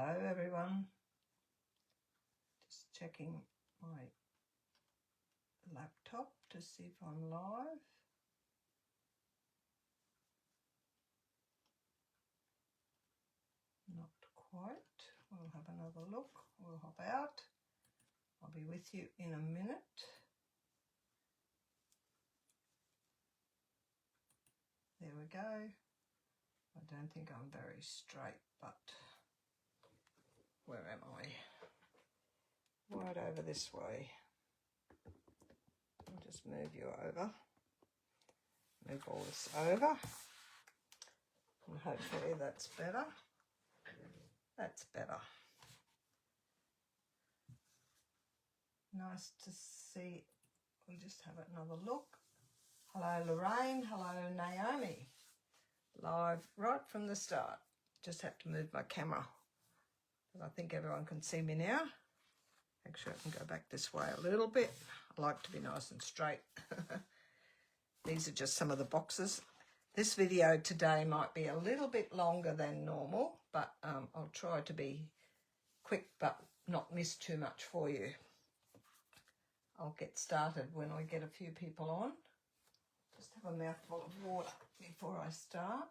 Hello everyone, just checking my laptop to see if I'm live. Not quite. We'll have another look. We'll hop out. I'll be with you in a minute. There we go. I don't think I'm very straight, but where am I? Right over this way. I'll just move you over. Move all this over. And hopefully that's better. That's better. Nice to see. We'll just have another look. Hello Lorraine. Hello Naomi. Live right from the start. Just have to move my camera. I think everyone can see me now. Actually, I can go back this way a little bit. I like to be nice and straight. These are just some of the boxes. This video today might be a little bit longer than normal, but I'll try to be quick but not miss too much for you. I'll get started when I get a few people on. Just have a mouthful of water before I start.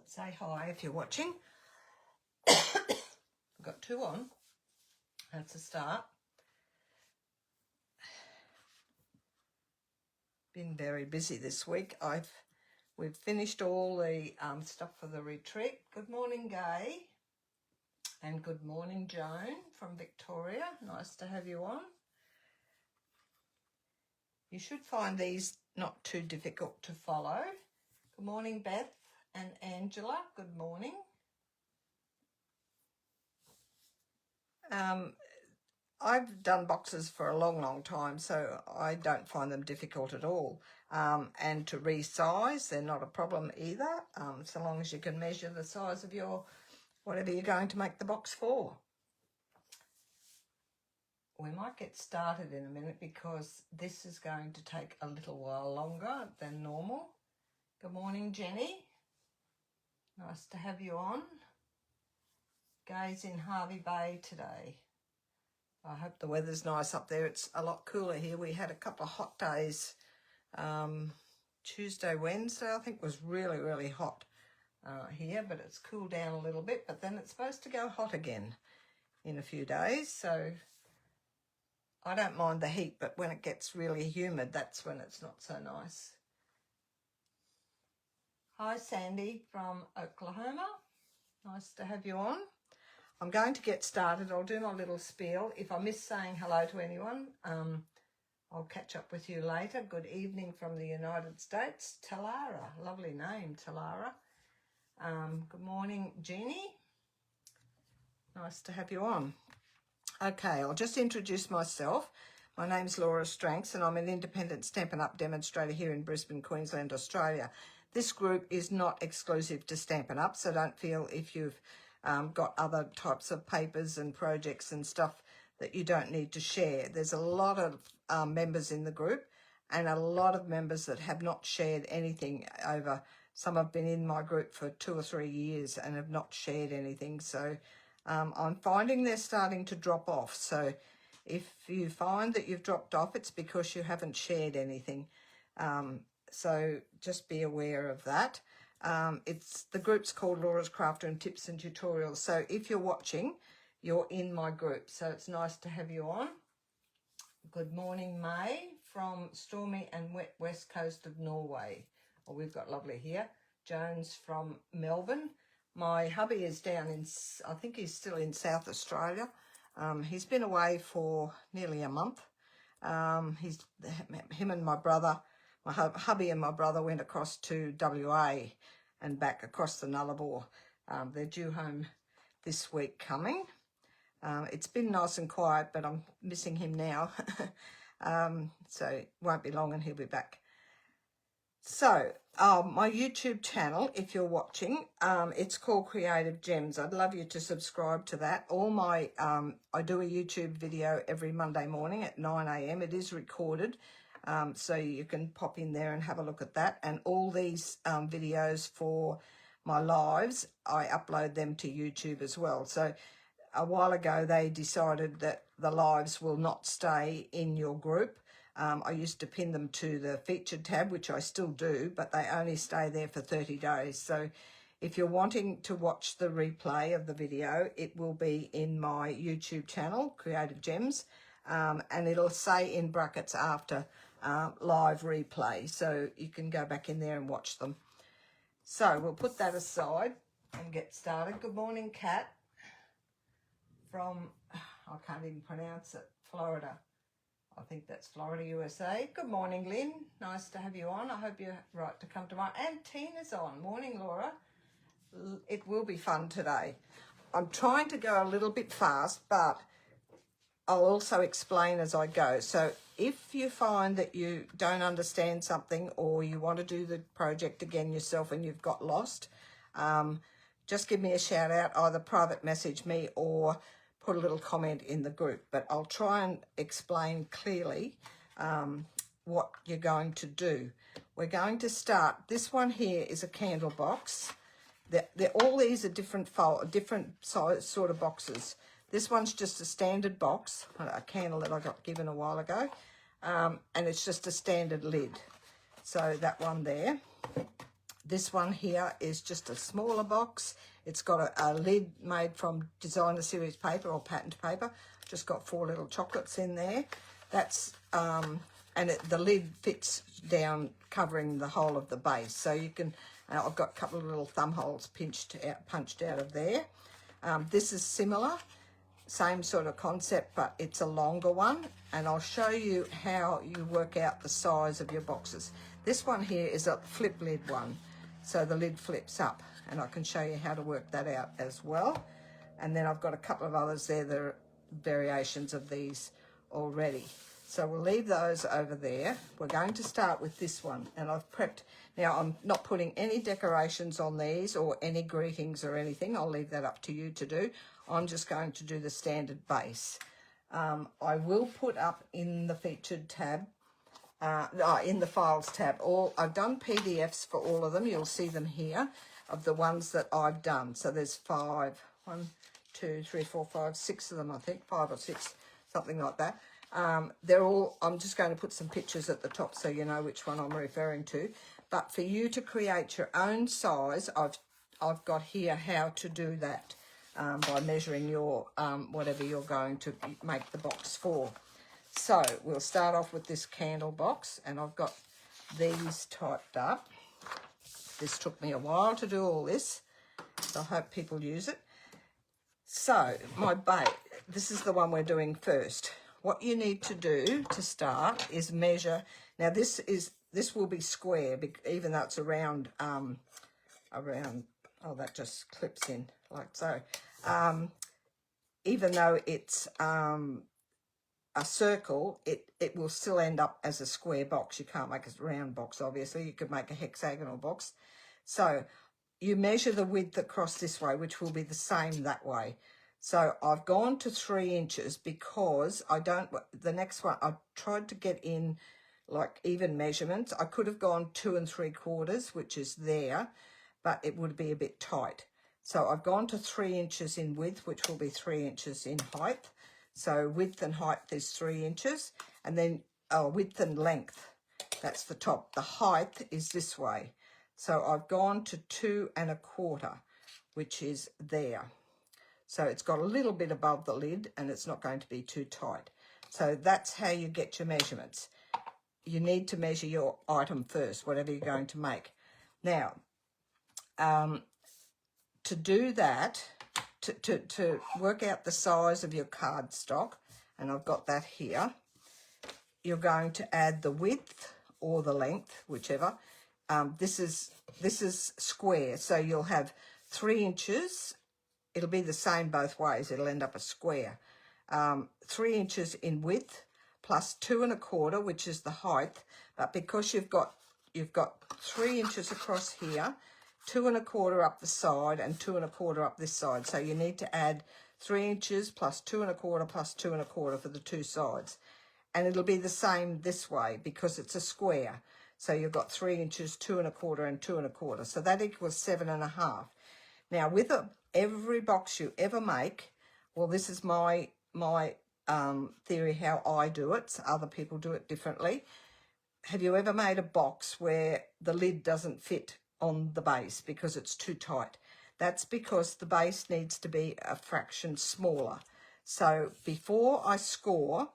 Say hi if you're watching. I've got two on. That's a start. Been very busy this week. We've finished all the stuff for the retreat. Good morning, Gay. And good morning, Joan from Victoria. Nice to have you on. You should find these not too difficult to follow. Good morning, Beth and Angela. Good morning. I've done boxes for a long time, so I don't find them difficult at all. And to resize, they're not a problem either, so long as you can measure the size of your whatever you're going to make the box for. We might get started in a minute because this is going to take a little while longer than normal. Good morning, Jenny. Nice to have you on. Gay's in Hervey Bay today. I hope the weather's nice up there. It's a lot cooler here. We had a couple of hot days. Tuesday, Wednesday, I think was really hot here, but it's cooled down a little bit. But then it's supposed to go hot again in a few days. So I don't mind the heat, but when it gets really humid, that's when it's not so nice. Hi, Sandy from Oklahoma. Nice to have you on. I'm going to get started. I'll do my little spiel. If I miss saying hello to anyone, I'll catch up with you later. Good evening from the United States. Talara, lovely name, Talara. Good morning, Jeannie. Nice to have you on. Okay, I'll just introduce myself. My name's Laura Stranks and I'm an independent Stampin' Up! Demonstrator here in Brisbane, Queensland, Australia. This group is not exclusive to Stampin' Up!, so don't feel if you've got other types of papers and projects and stuff that you don't need to share. There's a lot of members in the group and a lot of members that have not shared anything over. Some have been in my group for 2 or 3 years and have not shared anything. So I'm finding they're starting to drop off. So if you find that you've dropped off, it's because you haven't shared anything. So just be aware of that. The group's called Laura's Crafter and Tips and Tutorials. So if you're watching, you're in my group. So it's nice to have you on. Good morning, May from stormy and wet west coast of Norway. Well, we've got lovely here. Jones from Melbourne. My hubby is down in, I think he's still in South Australia. He's been away for nearly a month. Him and my brother, my hubby and my brother went across to WA and back across the Nullarbor. They're due home this week coming. It's been nice and quiet, but I'm missing him now. So it won't be long and he'll be back. So my YouTube channel, if you're watching, it's called Creative Gems. I'd love you to subscribe to that. I do a YouTube video every Monday morning at 9 a.m. It is recorded, so you can pop in there and have a look at that. And all these videos for my lives, I upload them to YouTube as well. So a while ago, they decided that the lives will not stay in your group. I used to pin them to the featured tab, which I still do, but they only stay there for 30 days. So if you're wanting to watch the replay of the video, it will be in my YouTube channel, Creative Gems, and it'll say in brackets after live replay. So you can go back in there and watch them. So we'll put that aside and get started. Good morning, Kat, from, I can't even pronounce it, Florida. I think that's Florida, USA. Good morning, Lynn. Nice to have you on. I hope you're right to come tomorrow. And Tina's on. Morning, Laura. It will be fun today. I'm trying to go a little bit fast, but I'll also explain as I go. So if you find that you don't understand something or you want to do the project again yourself and you've got lost, just give me a shout out, either private message me or put a little comment in the group. But I'll try and explain clearly what you're going to do. We're going to start. This one here is a candle box. All these are different size sort of boxes. This one's just a standard box, a candle that I got given a while ago, and it's just a standard lid. So that one there. This one here is just a smaller box. It's got a lid made from designer series paper or patterned paper. Just got 4 little chocolates in there. That's the lid fits down, covering the whole of the base. So you can. I've got a couple of little thumb holes punched out of there. This is similar, same sort of concept, but it's a longer one. And I'll show you how you work out the size of your boxes. This one here is a flip lid one. So the lid flips up, and I can show you how to work that out as well. And then I've got a couple of others there that are variations of these already. So we'll leave those over there. We're going to start with this one, and I've prepped. Now, I'm not putting any decorations on these or any greetings or anything. I'll leave that up to you to do. I'm just going to do the standard base. I will put up in the featured tab, in the files tab, I've done PDFs for all of them. You'll see them here of the ones that I've done. So there's 5, 1, 2, 3, 4, 5, 6 of them, I think, 5 or 6, something like that. They're all, I'm just going to put some pictures at the top so you know which one I'm referring to. But for you to create your own size, I've got here how to do that by measuring your whatever you're going to make the box for. So we'll start off with this candle box, and I've got these typed up. This took me a while to do all this, so I hope people use it. So my base, this is the one we're doing first. What you need to do to start is measure. Now this will be square, even though it's around. Oh, that just clips in like so. Even though it's a circle, it will still end up as a square box. You can't make a round box, obviously. You could make a hexagonal box. So you measure the width across this way, which will be the same that way. So I've gone to 3 inches because the next one, I tried to get in like even measurements. I could have gone 2 3/4, which is there, but it would be a bit tight. So I've gone to 3 inches in width, which will be 3 inches in height. So width and height is 3 inches, and then width and length, that's the top. The height is this way. So I've gone to 2 1/4, which is there. So it's got a little bit above the lid, and it's not going to be too tight. So that's how you get your measurements. You need to measure your item first, whatever you're going to make. Now, to do that, to work out the size of your cardstock, and I've got that here, you're going to add the width or the length, whichever. This is square, so you'll have 3 inches. It'll be the same both ways. It'll end up a square. 3 inches in width plus 2 1/4, which is the height. But because you've got 3 inches across here, 2 1/4 up the side, and 2 1/4 up this side. So you need to add 3 inches plus 2 1/4 plus 2 1/4 for the two sides. And it'll be the same this way because it's a square. So you've got 3 inches, 2 1/4 and 2 1/4. So that equals 7 1/2. Now with every box you ever make, well, this is my theory how I do it. So other people do it differently. Have you ever made a box where the lid doesn't fit on the base because it's too tight? That's because the base needs to be a fraction smaller. So before I score,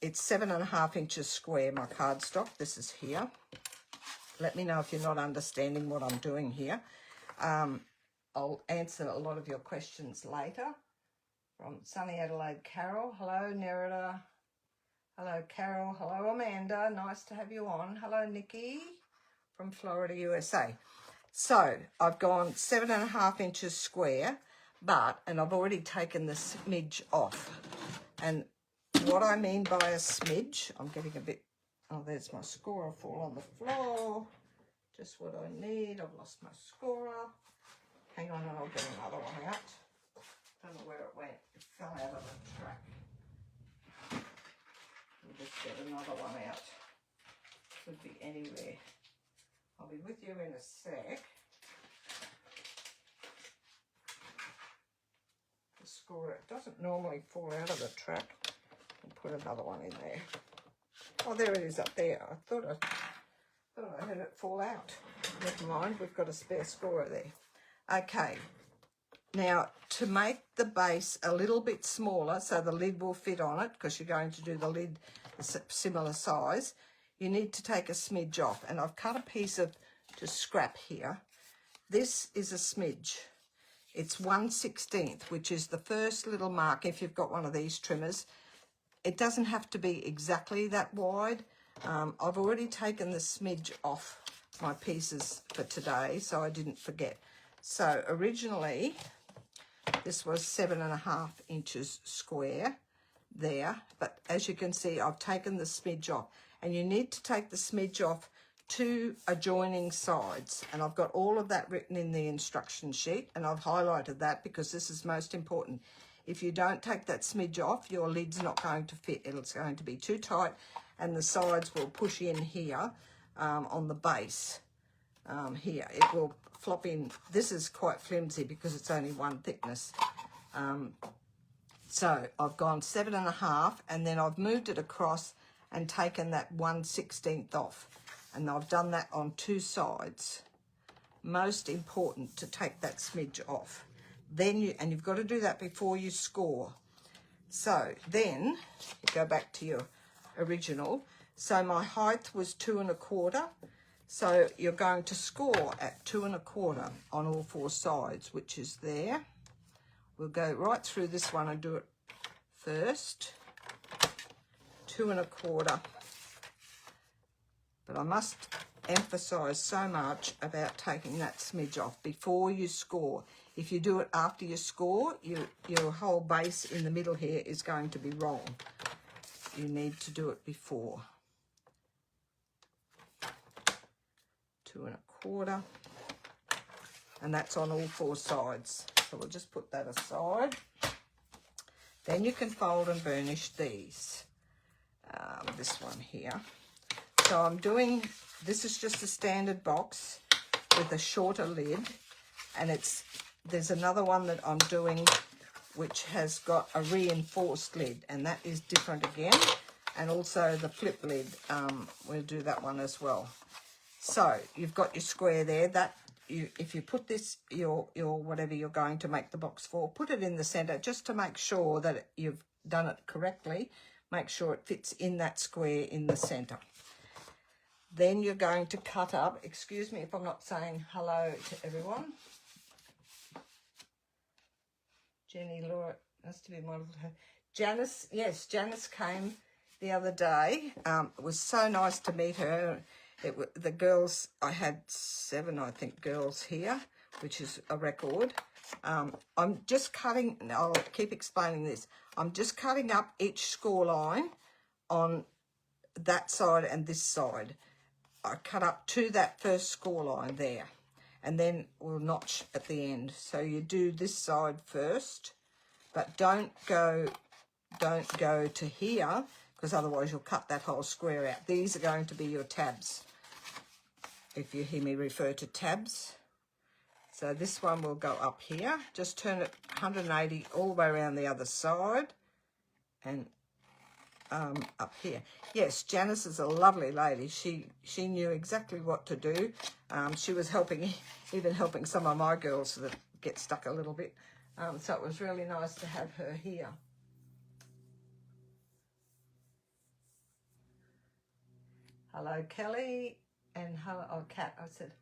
it's 7 1/2 inches square, my cardstock. This is here. Let me know if you're not understanding what I'm doing here. I'll answer a lot of your questions later. From sunny Adelaide, Carol. Hello, Nerida. Hello, Carol. Hello, Amanda. Nice to have you on. Hello, Nikki from Florida, USA. So I've gone 7 1/2 inches square, and I've already taken the smidge off. And what I mean by a smidge, I'm getting a bit, oh, there's my scorer fall on the floor. Just what I need. I've lost my scorer. Hang on and I'll get another one out. Don't know where it went. It fell out of the track. We'll just get another one out. Could be anywhere. I'll be with you in a sec. The scorer, it doesn't normally fall out of the track. I'll put another one in there. Oh, there it is up there. I thought I heard it fall out. Never mind, we've got a spare scorer there. Okay, now to make the base a little bit smaller so the lid will fit on it, because you're going to do the lid a similar size, you need to take a smidge off. And I've cut a piece of just scrap here. This is a smidge. It's 1/16, which is the first little mark if you've got one of these trimmers. It doesn't have to be exactly that wide. I've already taken the smidge off my pieces for today, so I didn't forget. So originally, this was 7 1/2 inches square there, but as you can see, I've taken the smidge off, and you need to take the smidge off 2 adjoining sides, and I've got all of that written in the instruction sheet, and I've highlighted that because this is most important. If you don't take that smidge off, your lid's not going to fit. It's going to be too tight, and the sides will push in here on the base. Here, it will flop in. This is quite flimsy because it's only one thickness. So I've gone 7 1/2, and then I've moved it across and taken that 1/16 off. And I've done that on 2 sides. Most important to take that smidge off. Then you've got to do that before you score. So then you go back to your original. So my height was 2 1/4. So you're going to score at 2 1/4 on all 4 sides, which is there. We'll go right through this one and do it first. 2 1/4. But I must emphasize so much about taking that smidge off before you score. If you do it after you score, your whole base in the middle here is going to be wrong. You need to do it before. 2 1/4, and that's on all 4 sides. So we'll just put that aside. Then you can fold and burnish these. This one here. So I'm doing, this is just a standard box with a shorter lid, and there's another one that I'm doing which has got a reinforced lid, and that is different again. And also the flip lid, we'll do that one as well. So you've got your square there. If you put this, your whatever you're going to make the box for, put it in the center just to make sure that you've done it correctly. Make sure it fits in that square in the center. Then you're going to cut up. Excuse me if I'm not saying hello to everyone. Jenny, Laura, nice to be modelled. Janice, yes, Janice came the other day. It was so nice to meet her. The girls, I had 7, I think, girls here, which is a record. I'm just cutting, I'll keep explaining this. I'm just cutting up each score line on that side and this side. I cut up to that first score line there, and then we'll notch at the end. So you do this side first, but don't go to here, because otherwise you'll cut that whole square out. These are going to be your tabs, if you hear me refer to tabs. So this one will go up here. Just turn it 180 all the way around the other side and up here. Yes, Janice is a lovely lady. She knew exactly what to do. She was even helping some of my girls that get stuck a little bit. So it was really nice to have her here. Hello, Kelly, and hello, Kat. I said,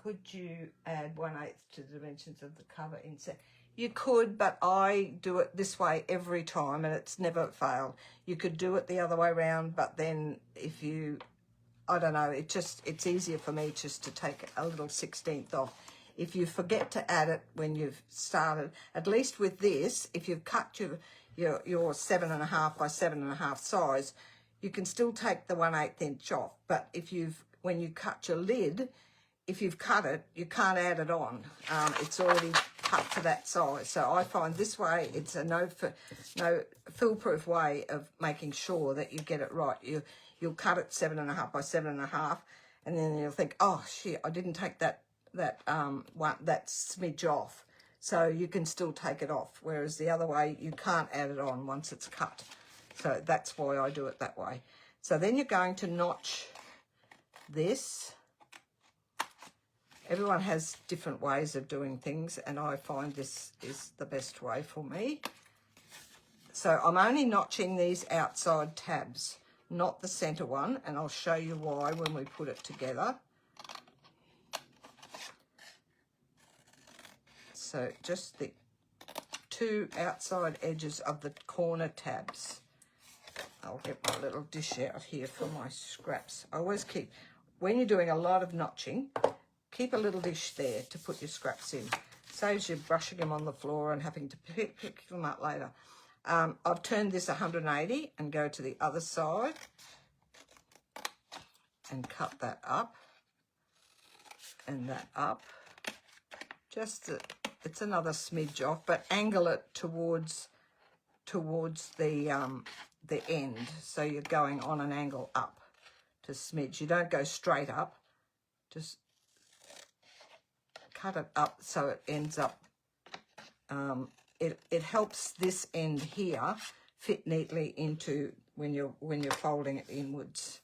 could you add 1/8 to the dimensions of the cover inset? You could, but I do it this way every time, and it's never failed. You could do it the other way around, but then if you, I don't know, it's easier for me just to take a little 1/16 off. If you forget to add it when you've started, at least with this, if you've cut your 7.5 by 7.5 size, you can still take the 1/8 inch off. But when you cut your lid, if you've cut it, you can't add it on. It's already cut to that size. So I find this way, it's a no foolproof way of making sure that you get it right. You'll cut it 7.5 by 7.5, and then you'll think, oh shit, I didn't take that smidge off. So you can still take it off. Whereas the other way, you can't add it on once it's cut. So that's why I do it that way. So then you're going to notch this. Everyone has different ways of doing things, and I find this is the best way for me. So I'm only notching these outside tabs, not the center one, and I'll show you why when we put it together. So just the 2 outside edges of the corner tabs. I'll get my little dish out here for my scraps. I always keep, when you're doing a lot of notching, keep a little dish there to put your scraps in. Saves you brushing them on the floor and having to pick them up later. I've turned this 180 and go to the other side and cut that up and that up. It's another smidge off, but angle it towards the end, so you're going on an angle up to smidge. You don't go straight up, just cut it up so it ends up, it helps this end here fit neatly into when you're folding it inwards.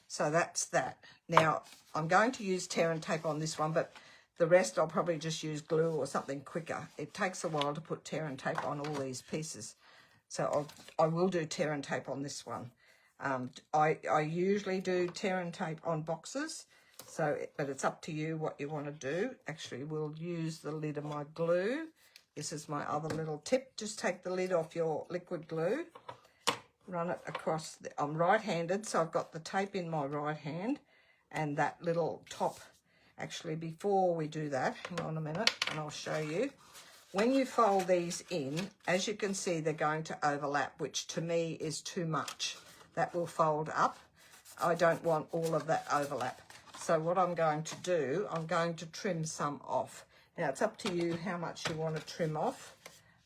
So that's that. Now I'm going to use tear and tape on this one, but the rest I'll probably just use glue or something quicker. It takes a while to put tear and tape on all these pieces. So I will do tear and tape on this one. I usually do tear and tape on boxes, but it's up to you what you want to do. Actually, we'll use the lid of my glue. This is my other little tip. Just take the lid off your liquid glue, run it across. I'm right-handed, so I've got the tape in my right hand, and that little top. Actually, before we do that, hang on a minute, and I'll show you. When you fold these in, as you can see, they're going to overlap, which to me is too much. That will fold up. I don't want all of that overlap. So what I'm going to do, I'm going to trim some off. Now, it's up to you how much you want to trim off.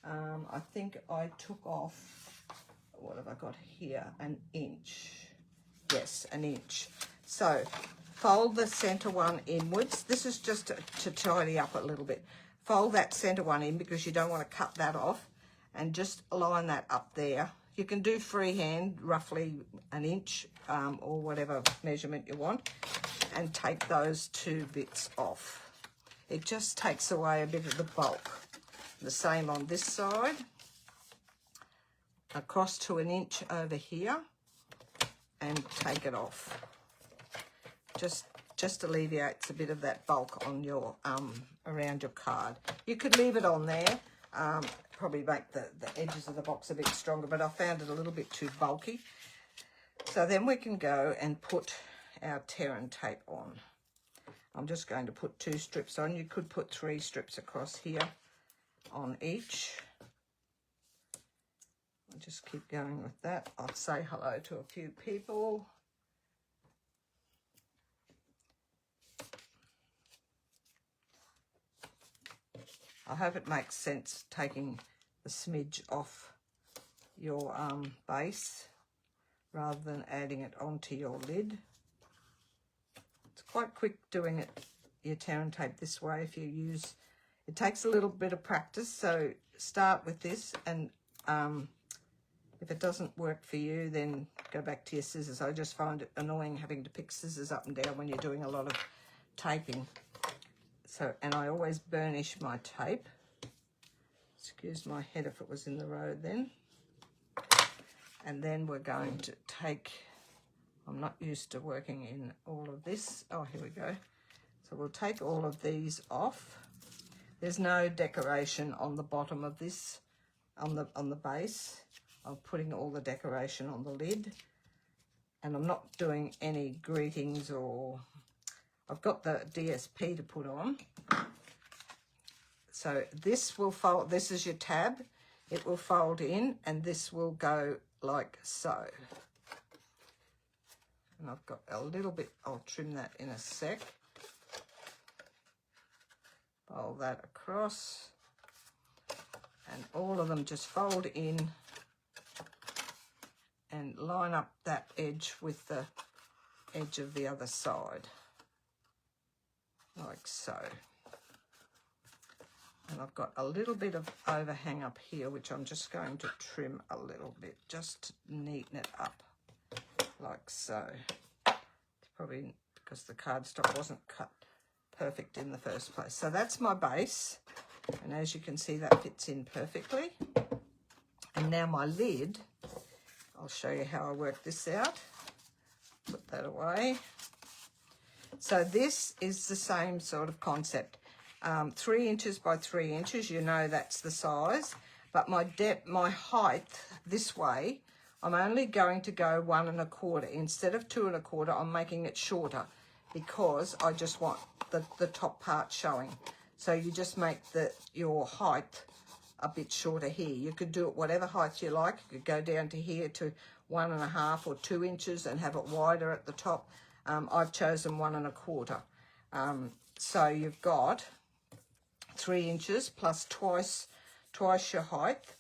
I think I took off, what have I got here? 1 inch. Yes, 1 inch. So fold the center one inwards. This is just to tidy up a little bit. Fold that center one in because you don't want to cut that off, and just line that up there. You can do freehand, roughly 1 inch or whatever measurement you want, and take those 2 bits off. It just takes away a bit of the bulk. The same on this side. Across to 1 inch over here, and take it off. Just alleviates a bit of that bulk on your around your card. You could leave it on there, probably make the edges of the box a bit stronger, but I found it a little bit too bulky. So then we can go and put our tear and tape on. I'm just going to put 2 strips on. You could put 3 strips across here on each. I'll just keep going with that. I'll say hello to a few people. I hope it makes sense taking the smidge off your base. rather than adding it onto your lid. It's quite quick doing it, your tear and tape this way if you use, it takes a little bit of practice, so start with this, and if it doesn't work for you, then go back to your scissors. I just find it annoying having to pick scissors up and down when you're doing a lot of taping. So, and I always burnish my tape. Excuse my head if it was in the road then. And then we're going to take, I'm not used to working in all of this. Oh, here we go. So we'll take all of these off. There's no decoration on the bottom of this, on the base. I'm putting all the decoration on the lid. And I'm not doing any greetings, or I've got the DSP to put on. So this will fold, this is your tab. It will fold in, and this will go like so. And I've got a little bit, I'll trim that in a sec. Fold that across. And all of them just fold in and line up that edge with the edge of the other side. Like so. And I've got a little bit of overhang up here, which I'm just going to trim a little bit, just to neaten it up, like so. It's probably because the cardstock wasn't cut perfect in the first place. So that's my base, and as you can see, that fits in perfectly. And now my lid, I'll show you how I work this out. Put that away. So this is the same sort of concept. 3 inches by 3 inches, you know that's the size. But my depth, my height this way, I'm only going to go 1 1/4. Instead of 2 1/4, I'm making it shorter because I just want the top part showing. So you just make your height a bit shorter here. You could do it whatever height you like. You could go down to here to 1 1/2 or 2 inches and have it wider at the top. I've chosen 1 1/4. So you've got 3 inches plus twice your height,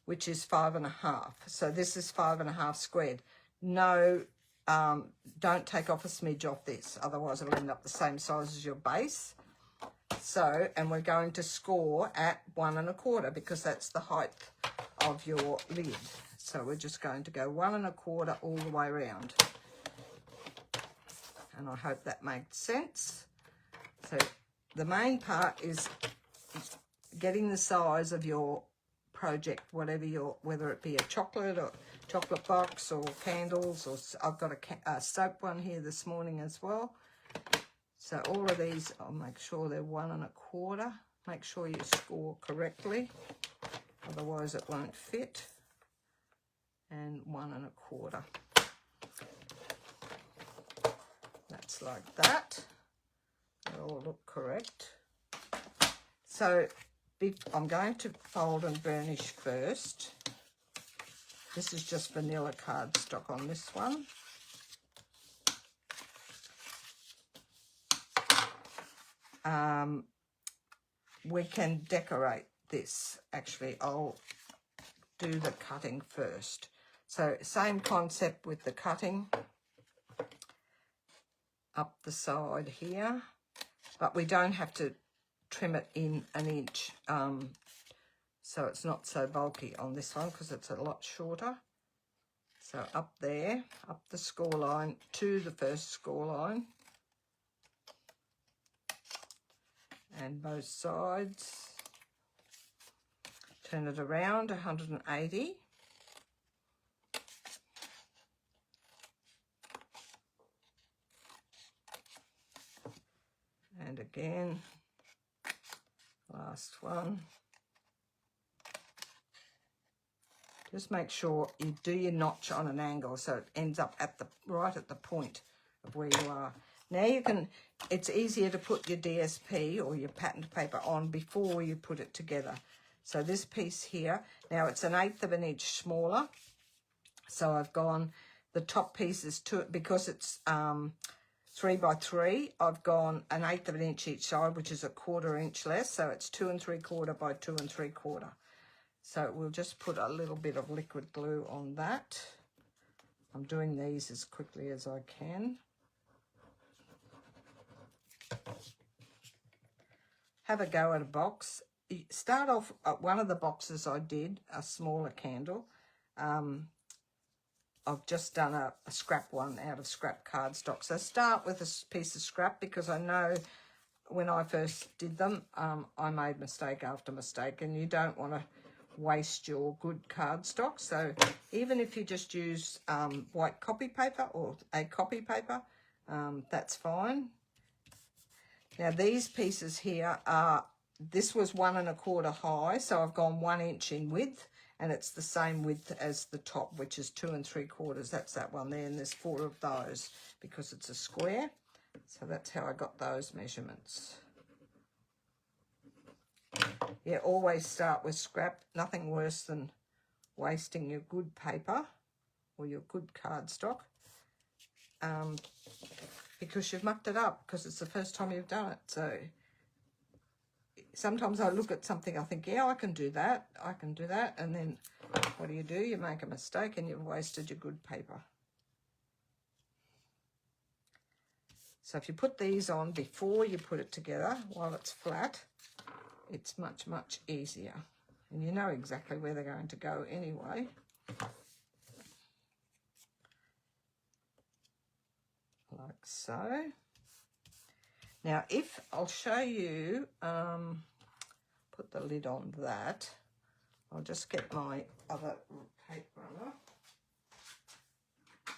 which is 5 1/2. So this is 5 1/2 squared. No, don't take off a smidge off this, otherwise it'll end up the same size as your base. So, and we're going to score at 1 1/4 because that's the height of your lid. So we're just going to go 1 1/4 all the way around. And I hope that makes sense. So the main part is getting the size of your project, whatever whether it be a chocolate or chocolate box or candles, or I've got a soap one here this morning as well. So all of these, I'll make sure they're 1 1/4. Make sure you score correctly, otherwise it won't fit. And 1 1/4. That's like that. They all look correct. So I'm going to fold and burnish first. This is just vanilla cardstock on this one. We can decorate this. Actually, I'll do the cutting first. So same concept with the cutting. Up the side here. But we don't have to trim it in 1 inch. So it's not so bulky on this one because it's a lot shorter. So up there, up the score line to the first score line. And both sides. Turn it around 180. And again, last one. Just make sure you do your notch on an angle so it ends up at right at the point of where you are. Now you can, it's easier to put your DSP or your patterned paper on before you put it together. So this piece here, now it's 1/8 of an inch smaller. So I've gone, the top piece is because it's 3 by 3, I've gone 1/8 of an inch each side, which is 1/4 inch less. So it's 2 3/4 by 2 3/4. So we'll just put a little bit of liquid glue on that. I'm doing these as quickly as I can. Have a go at a box. Start off at one of the boxes I did, a smaller candle. I've just done a scrap one out of scrap cardstock. So start with a piece of scrap, because I know when I first did them, I made mistake after mistake, and you don't want to waste your good cardstock. So even if you just use white copy paper or a copy paper, that's fine. Now these pieces here are, this was 1 1/4 high, so I've gone 1 inch in width, and it's the same width as the top, which is 2 3/4. That's that one there, and there's 4 of those because it's a square. So that's how I got those measurements. Yeah, always start with scrap. Nothing worse than wasting your good paper or your good cardstock because you've mucked it up because it's the first time you've done it. So sometimes I look at something, I think, yeah, I can do that, and then what do? You make a mistake and you've wasted your good paper. So if you put these on before you put it together while it's flat, it's much, much easier. And you know exactly where they're going to go anyway. Like so. Now, if I'll show you, put the lid on that. I'll just get my other tape runner. I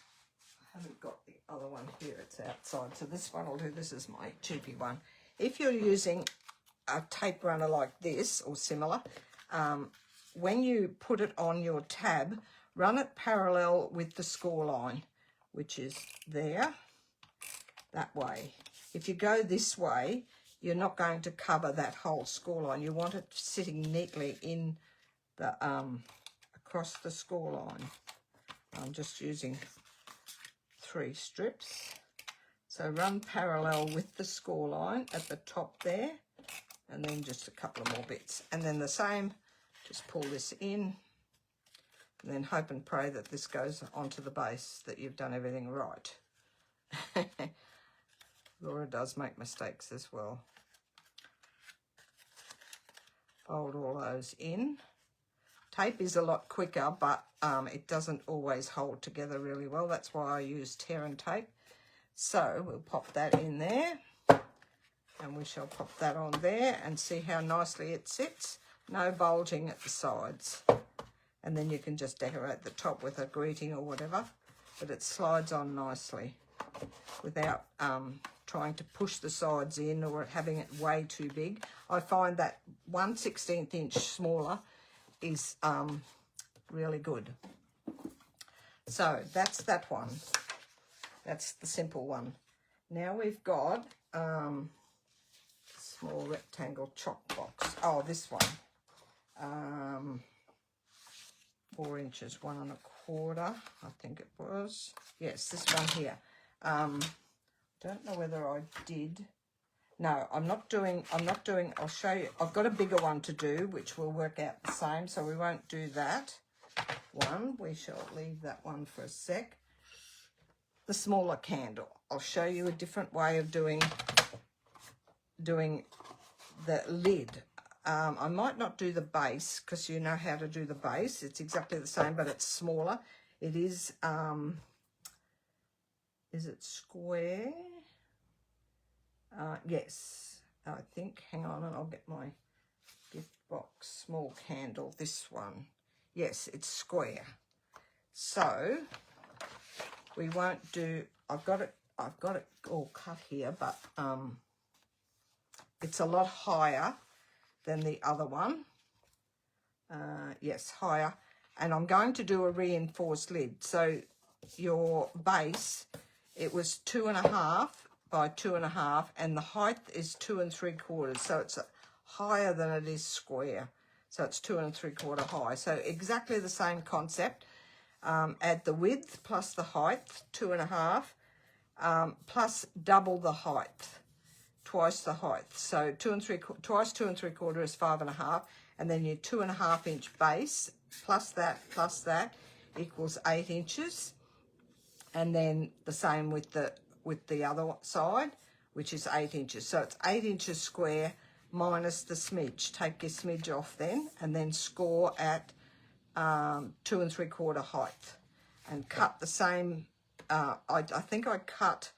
haven't got the other one here, it's outside. So this one will do. This is my cheapy one. If you're using a tape runner like this or similar, when you put it on your tab, run it parallel with the score line, which is there, that way. If you go this way, you're not going to cover that whole score line. You want it sitting neatly in the across the score line. I'm just using 3 strips. So run parallel with the score line at the top there, and then just a couple of more bits. And then the same, just pull this in, and then hope and pray that this goes onto the base, that you've done everything right. Laura does make mistakes as well. Fold all those in. Tape is a lot quicker, but it doesn't always hold together really well. That's why I use tear and tape. So we'll pop that in there, and we shall pop that on there and see how nicely it sits. No bulging at the sides. And then you can just decorate the top with a greeting or whatever, but it slides on nicely without trying to push the sides in or having it way too big. I find that 1/16 inch smaller is really good. So that's that one. That's the simple one. Now we've got small rectangle chalk box. Oh, this one. 4 inches, 1 1/4, I think it was. Yes, this one here. Don't know whether I did. No, I'm not doing, I'll show you. I've got a bigger one to do, which will work out the same, so we won't do that one. We shall leave that one for a sec. The smaller candle. I'll show you a different way of doing the lid. I might not do the base, because you know how to do the base. It's exactly the same, but it's smaller. It is it square? Yes, I think. Hang on, and I'll get my gift box small candle. This one. Yes, it's square. So we won't do. I've got it all cut here, but it's a lot higher than the other one. Yes, higher. And I'm going to do a reinforced lid. So your base, it was 2.5 by 2.5, and the height is 2 3/4. So it's higher than it is square. So it's 2 3/4 high. So exactly the same concept. Add the width plus the height, 2.5, plus double the height, twice the height. So twice 2 3/4 is 5.5, and then your 2.5 inch base plus that equals 8 inches. and then the same with the other side, which is 8 inches. So it's 8 inches square minus the smidge. Take your smidge off and then score at 2 3/4 height, and cut the same. I think I cut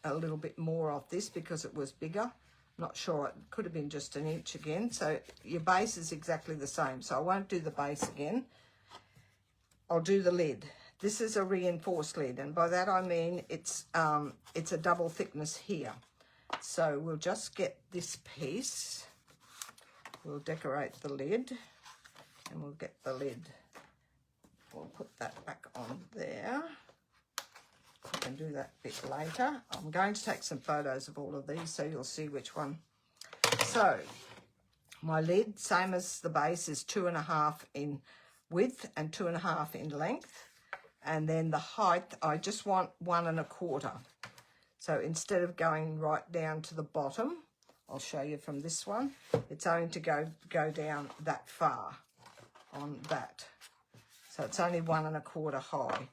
a little bit more off this because it was bigger. Not sure, it could have been just 1 inch again. So your base is exactly the same. So I won't do the base again. I'll do the lid. This is a reinforced lid, and by that I mean it's a double thickness here. So we'll just get this piece. We'll decorate the lid, and we'll get the lid. We'll put that back on there. I can do that a bit later. I'm going to take some photos of all of these so you'll see which one. So my lid, same as the base, is 2.5 in width and 2.5 in length. And then the height, I just want 1 1/4. So instead of going right down to the bottom, I'll show you from this one, it's only to go down that far on that. So it's only 1 1/4 high.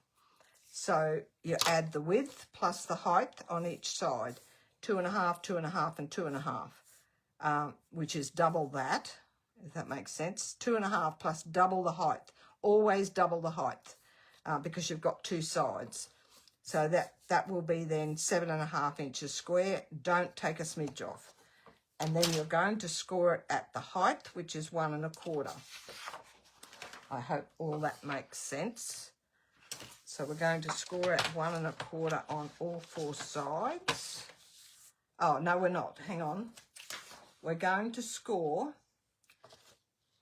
So you add the width plus the height on each side, 2.5, 2.5, and 2.5, which is double that, if that makes sense. 2.5 plus double the height. Always double the height because you've got 2 sides. So that will be then 7.5 inches square. Don't take a smidge off. And then you're going to score it at the height, which is 1 1/4. I hope all that makes sense. So we're going to score at 1 1/4 on all 4 sides. Oh, no, we're not. Hang on. We're going to score.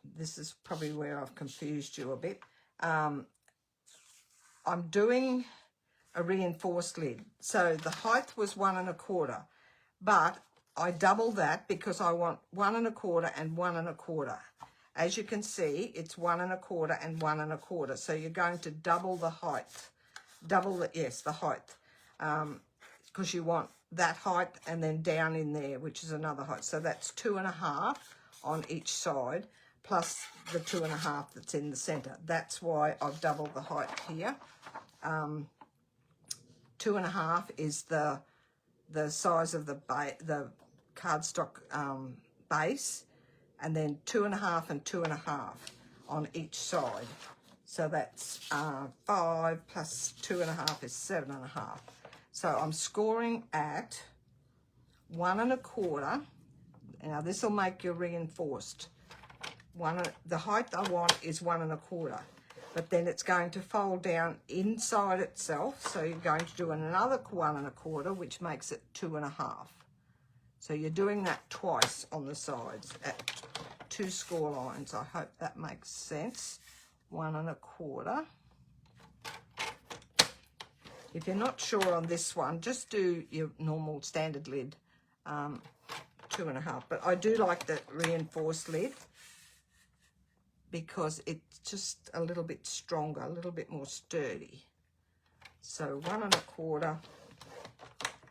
This is probably where I've confused you a bit. I'm doing a reinforced lid. So the height was 1 1/4, but I double that because I want 1 1/4 and 1 1/4. As you can see, it's 1 1/4 and 1 1/4. So you're going to double the height. Double the, yes, the height. Because you want that height and then down in there, which is another height. So that's 2.5 on each side, plus the 2.5 that's in the center. That's why I've doubled the height here. 2.5 is the size of the cardstock base, and then 2.5 and 2.5 on each side. So that's 5 plus 2.5 is 7.5. So I'm scoring at 1 1/4. Now this will make you reinforced. The height I want is 1 1/4, but then it's going to fold down inside itself. So you're going to do another 1 1/4, which makes it 2.5. So you're doing that twice on the sides at 2 score lines. I hope that makes sense. 1 1/4. If you're not sure on this one, just do your normal standard lid, 2.5. But I do like the reinforced lid because it's just a little bit stronger, a little bit more sturdy. So 1 1/4,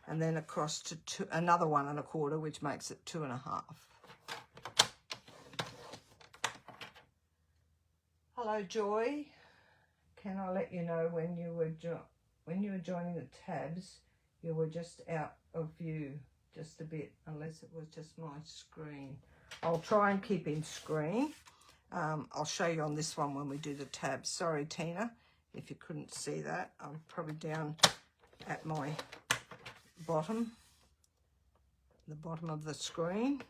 and then across to another 1 1/4, which makes it 2.5. Hello, Joy. Can I let you know when you were joining the tabs, you were just out of view just a bit, unless it was just my screen. I'll try and keep in screen. I'll show you on this one when we do the tabs. Sorry, Tina, if you couldn't see that. I'm probably down at my bottom, the bottom of the screen.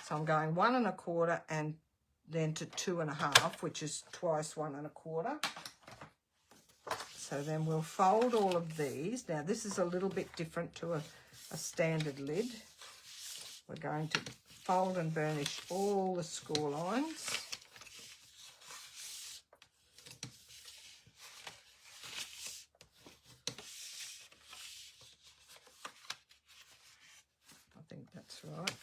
So I'm going 1 1/4 and then to 2.5, which is twice 1 1/4. So then we'll fold all of these. Now this is a little bit different to a standard lid. We're going to fold and burnish all the score lines. I think that's right.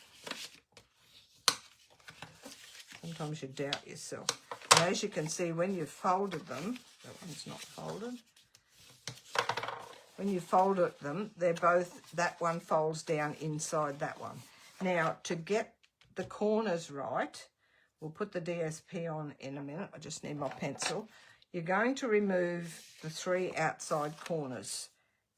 Sometimes you doubt yourself. And as you can see, when you've folded them, that one's not folded. When you folded them, they're both, that one folds down inside that one. Now, to get the corners right, we'll put the DSP on in a minute. I just need my pencil. You're going to remove the 3 outside corners.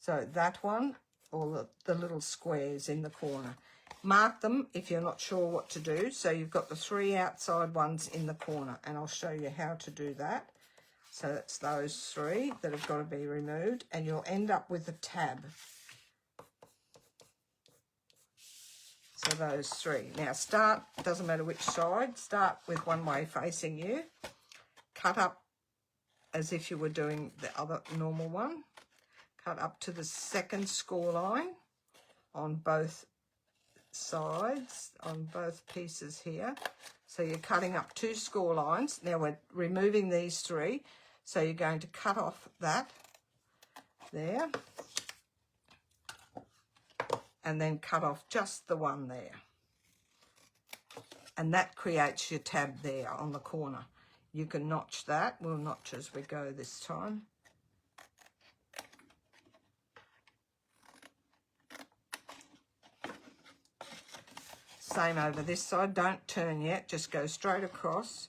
So that one, or the little squares in the corner. Mark them if you're not sure what to do. So you've got the 3 outside ones in the corner, and I'll show you how to do that. So that's those 3 that have got to be removed, and you'll end up with a tab. So those 3. Now start, doesn't matter which side, start with one way facing you. Cut up as if you were doing the other normal one. Cut up to the second score line on both sides, on both pieces here. So you're cutting up 2 score lines. Now we're removing these 3. So you're going to cut off that there. And then cut off just the one there. And that creates your tab there on the corner. You can notch that. We'll notch as we go this time. Same over this side. Don't turn yet. Just go straight across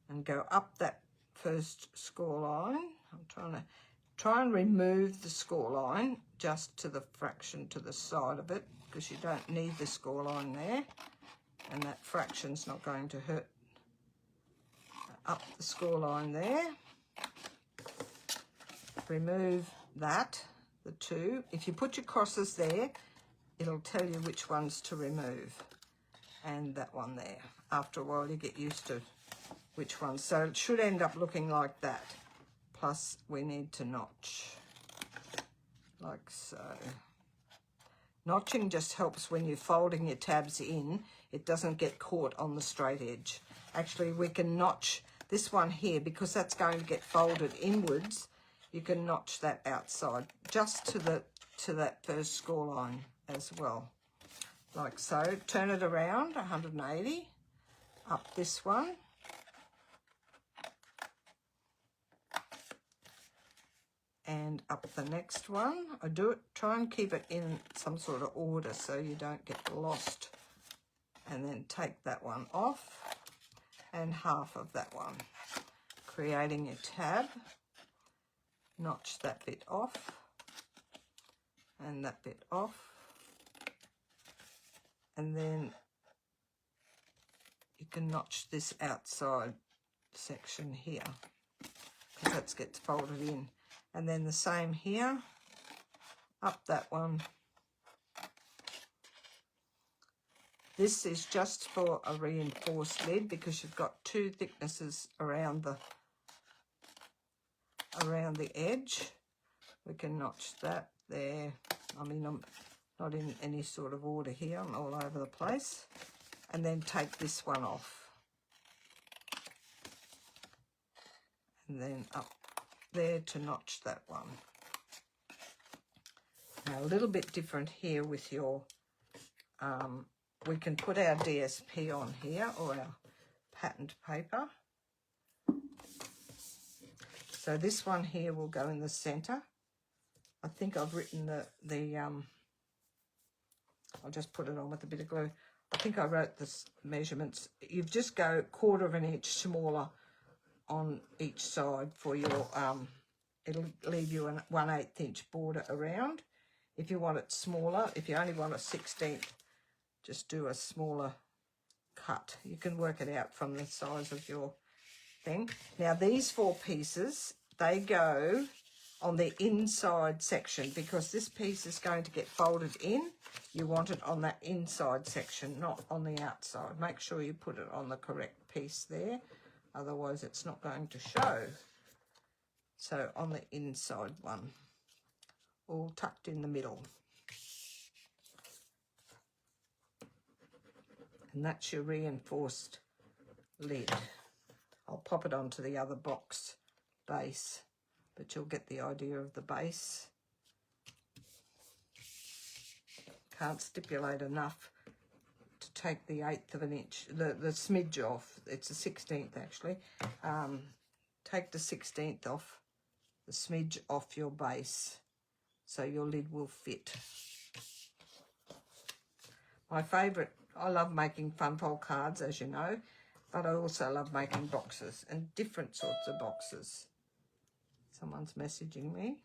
and go up that first score line. I'm trying to try and remove the score line just to the fraction to the side of it, because you don't need the score line there, and that fraction's not going to hurt. Up the score line there. Remove that, the 2. If you put your crosses there, it'll tell you which ones to remove. And that one there. After a while you get used to which one. So it should end up looking like that. Plus we need to notch, like so. Notching just helps when you're folding your tabs in. It doesn't get caught on the straight edge. Actually, we can notch this one here, because that's going to get folded inwards. You can notch that outside just to that first score line as well. Like so. Turn it around 180. Up this one. And up the next one. I do it, try and keep it in some sort of order so you don't get lost. And then take that one off, and half of that one, creating a tab. Notch that bit off, and that bit off, and then you can notch this outside section here, because that gets folded in. And then the same here, up that one. This is just for a reinforced lid, because you've got 2 thicknesses around the edge. We can notch that there. I mean, I'm not in any sort of order here. I'm all over the place. And then take this one off. And then up there to notch that one. Now, a little bit different here with your... we can put our DSP on here, or our patterned paper. So this one here will go in the centre. I think I've written I'll just put it on with a bit of glue. I think I wrote the measurements. You've just go 1/4 inch smaller on each side for your, it'll leave you a 1/8 inch border around. If you want it smaller, if you only want a 1/16, just do a smaller cut. You can work it out from the size of your thing. Now these 4 pieces, they go on the inside section, because this piece is going to get folded in. You want it on that inside section, not on the outside. Make sure you put it on the correct piece there, otherwise it's not going to show. So on the inside one, all tucked in the middle. And that's your reinforced lid. I'll pop it onto the other box base, but you'll get the idea of the base. Can't stipulate enough to take the 1/8 of an inch, the smidge off. It's a 16th actually. Take the 16th off, the smidge off your base, so your lid will fit. My favourite, I love making fun fold cards, as you know. but I also love making boxes and different sorts of boxes. Someone's messaging me.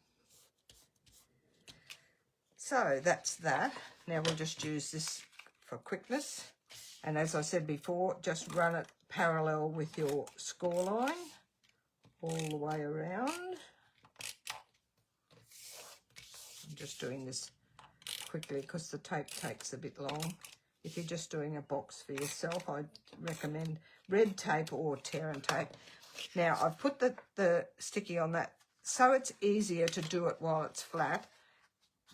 So that's that. Now we'll just use this for quickness. And as I said before, just run it parallel with your score line all the way around. I'm just doing this quickly because the tape takes a bit long. If you're just doing a box for yourself, I'd recommend red tape or tear and tape. Now, I've put the sticky on that so it's easier to do it while it's flat.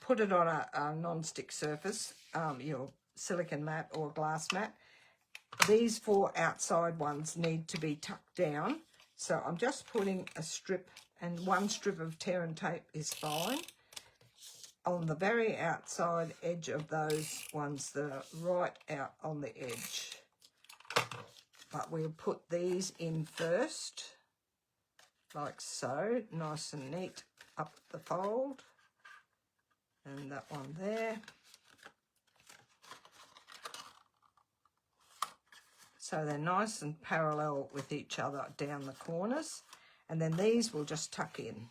Put it on a non-stick surface, your silicone mat or glass mat. These 4 outside ones need to be tucked down. So I'm just putting a strip, and 1 strip of tear and tape is fine, on the very outside edge of those ones that are right out on the edge. But we'll put these in first, like so, nice and neat up the fold. And that one there. So they're nice and parallel with each other down the corners. And then these will just tuck in,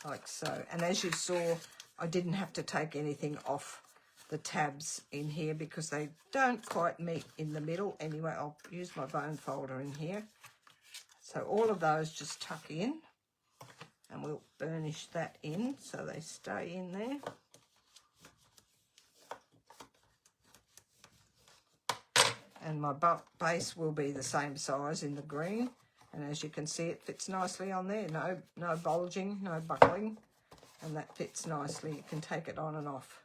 like so. And as you saw, I didn't have to take anything off the tabs in here because they don't quite meet in the middle. Anyway, I'll use my bone folder in here. So all of those just tuck in, and we'll burnish that in so they stay in there. And my base will be the same size in the green. And as you can see, it fits nicely on there. No bulging, no buckling. And that fits nicely. You can take it on and off.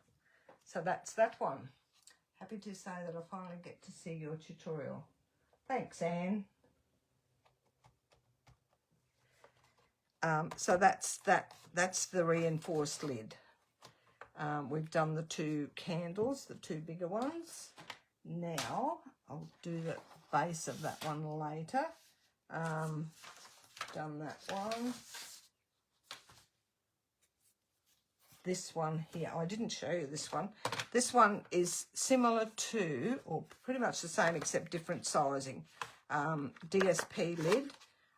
So that's that one. Happy to say that I finally get to see your tutorial. Thanks, Anne. So that's the reinforced lid. We've done the 2 candles, the 2 bigger ones. Now I'll do the base of that one later. Done that one. This one here, I didn't show you this one. This one is similar to, or pretty much the same except different sizing. DSP lid.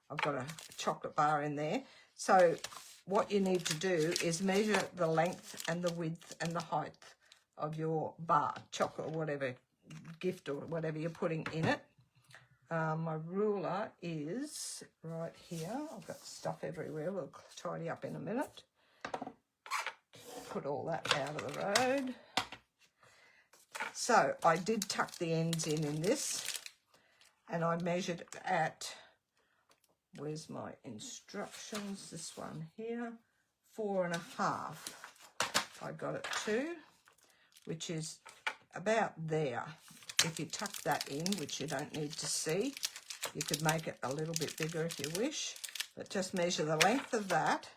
I've got a chocolate bar in there. So what you need to do is measure the length and the width and the height of your bar, chocolate or whatever, gift or whatever you're putting in it. My ruler is right here. I've got stuff everywhere. We'll tidy up in a minute. Put all that out of the road. So I did tuck the ends in this, and I measured at, where's my instructions? This one here, 4.5. I got it to, which is about there. If you tuck that in, which you don't need to see, you could make it a little bit bigger if you wish, but just measure the length of that,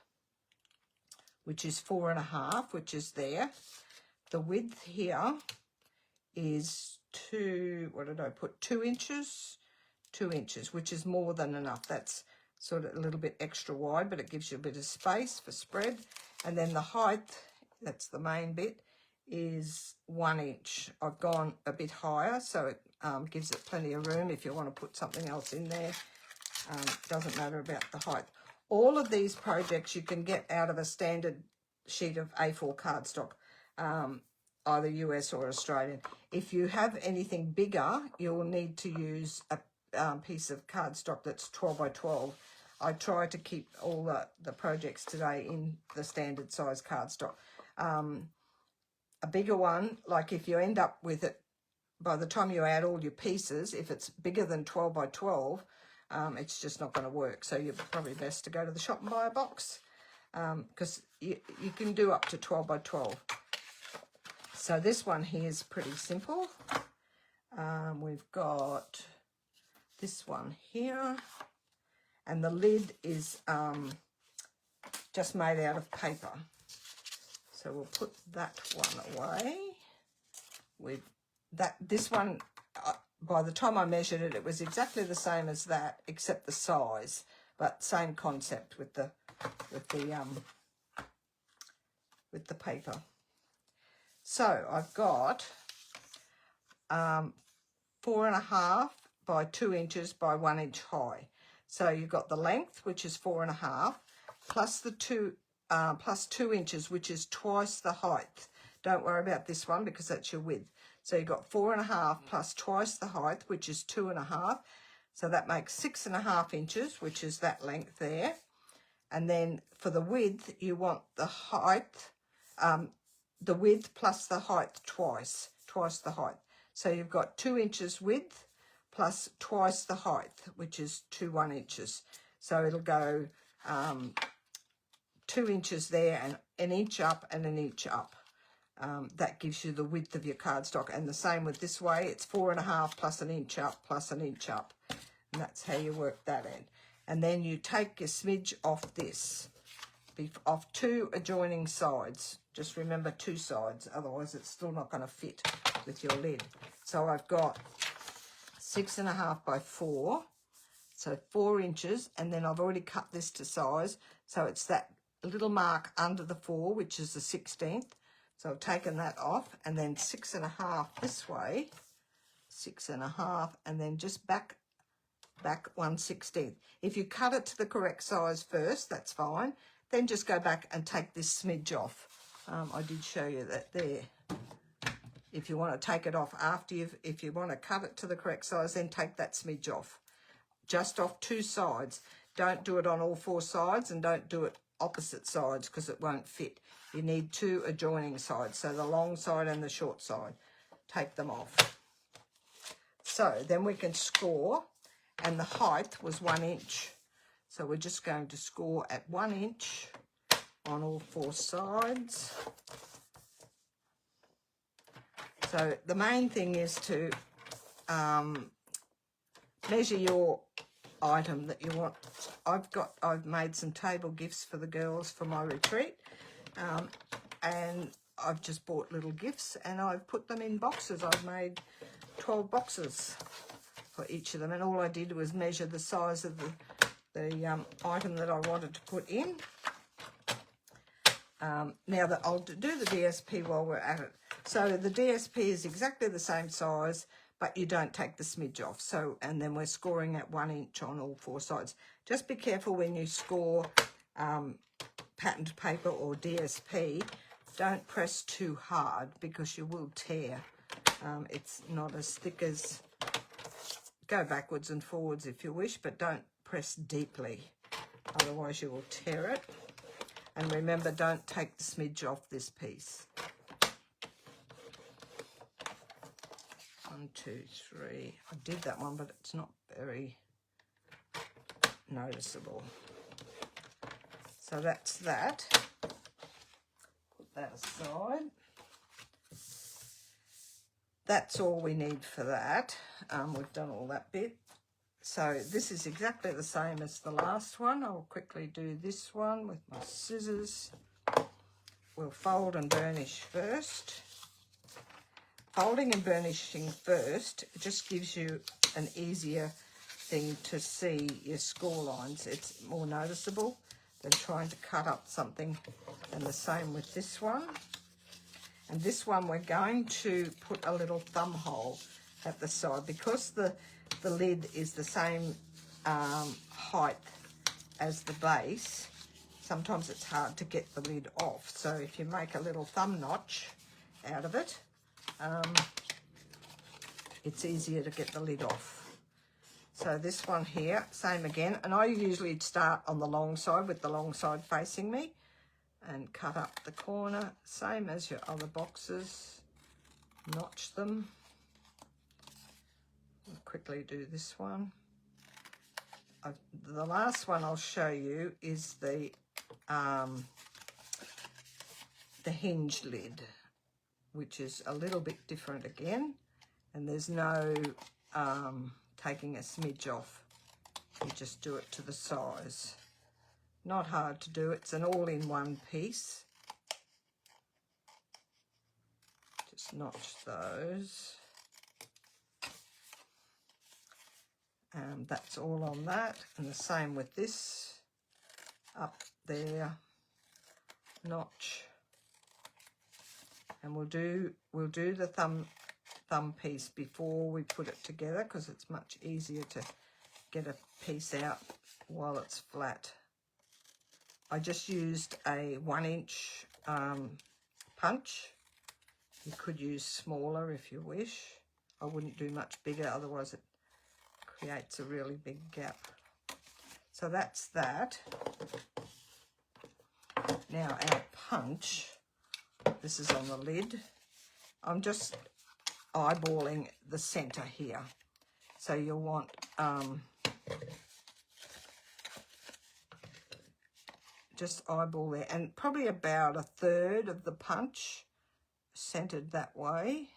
which is 4.5, which is there. The width here is 2, what did I put, 2 inches? 2 inches, which is more than enough. That's sort of a little bit extra wide, but it gives you a bit of space for spread. And then the height, that's the main bit, is 1 inch. I've gone a bit higher, so it gives it plenty of room if you want to put something else in there. Doesn't matter about the height. All of these projects you can get out of a standard sheet of A4 cardstock, either US or Australian. If you have anything bigger, you'll need to use a piece of cardstock that's 12 by 12. I try to keep all the projects today in the standard size cardstock. A bigger one, like if you end up with it, by the time you add all your pieces, if it's bigger than 12 by 12, it's just not going to work. So you're probably best to go to the shop and buy a box, because you can do up to 12 by 12. So this one here is pretty simple. We've got this one here, and the lid is just made out of paper. So we'll put that one away. With that, this one, by the time I measured it, it was exactly the same as that, except the size, but same concept with the paper. So I've got 4.5 by 2 inches by 1 inch high. So you've got the length, which is 4.5, plus the 2 inches, which is twice the height. Don't worry about this one because that's your width. So you've got 4.5 plus twice the height, which is 2.5. So that makes 6.5 inches, which is that length there. And then for the width, you want the height, the width plus the height twice the height. So you've got 2 inches width plus twice the height, which is 1 inches. So it'll go 2 inches there and an inch up and an inch up. That gives you the width of your cardstock. And the same with this way, it's 4.5 plus an inch up plus an inch up. And that's how you work that in. And then you take your smidge off this, off 2 adjoining sides. Just remember 2 sides, otherwise it's still not going to fit with your lid. So I've got 6.5 by 4, so 4 inches, and then I've already cut this to size. So it's that little mark under the 4, which is the 16th. So I've taken that off, and then 6.5 this way, 6.5, and then just back 1/16. If you cut it to the correct size first, that's fine. Then just go back and take this smidge off. I did show you that there. If you want to take it off after if you want to cut it to the correct size, then take that smidge off. Just off 2 sides. Don't do it on all 4 sides, and don't do it opposite sides because it won't fit. You need 2 adjoining sides, so the long side and the short side. Take them off. So then we can score, and the height was 1 inch. So we're just going to score at 1 inch on all 4 sides. So the main thing is to measure your item that you want. I've made some table gifts for the girls for my retreat, and I've just bought little gifts and I've put them in boxes. I've made 12 boxes for each of them, and all I did was measure the size of the item that I wanted to put in. Now that I'll do the DSP while we're at it. So the DSP is exactly the same size, but you don't take the smidge off. So, and then we're scoring at 1 inch on all 4 sides. Just be careful when you score patterned paper or DSP. Don't press too hard because you will tear. It's not as thick as, go backwards and forwards if you wish, but don't press deeply, otherwise you will tear it. And remember, don't take the smidge off this piece. 1, 2, 3. I did that one, but it's not very noticeable. So that's that. Put that aside. That's all we need for that. We've done all that bit. So this is exactly the same as the last one. I'll quickly do this one with my scissors. We'll fold and burnish first. Folding and burnishing first just gives you an easier thing to see your score lines. It's more noticeable than trying to cut up something. And the same with this one. And this one we're going to put a little thumb hole at the side because the lid is the same height as the base. Sometimes it's hard to get the lid off. So if you make a little thumb notch out of it, it's easier to get the lid off. So this one here, same again. And I usually start on the long side with the long side facing me and cut up the corner, same as your other boxes. Notch them. I'll quickly do this one. The last one I'll show you is the hinged lid, which is a little bit different again, and there's no taking a smidge off. You just do it to the size. Not hard to do. It's an all-in-one piece. Just notch those. And that's all on that. And the same with this. Up there. Notch. And we'll do the thumb thumb piece before we put it together, because it's much easier to get a piece out while it's flat. I just used a 1-inch punch. You could use smaller if you wish. I wouldn't do much bigger, otherwise it creates a really big gap. So that's that. Now our punch, this is on the lid. I'm just eyeballing the center here. So you'll want just eyeball there, and probably about 1/3 of the punch centered that way.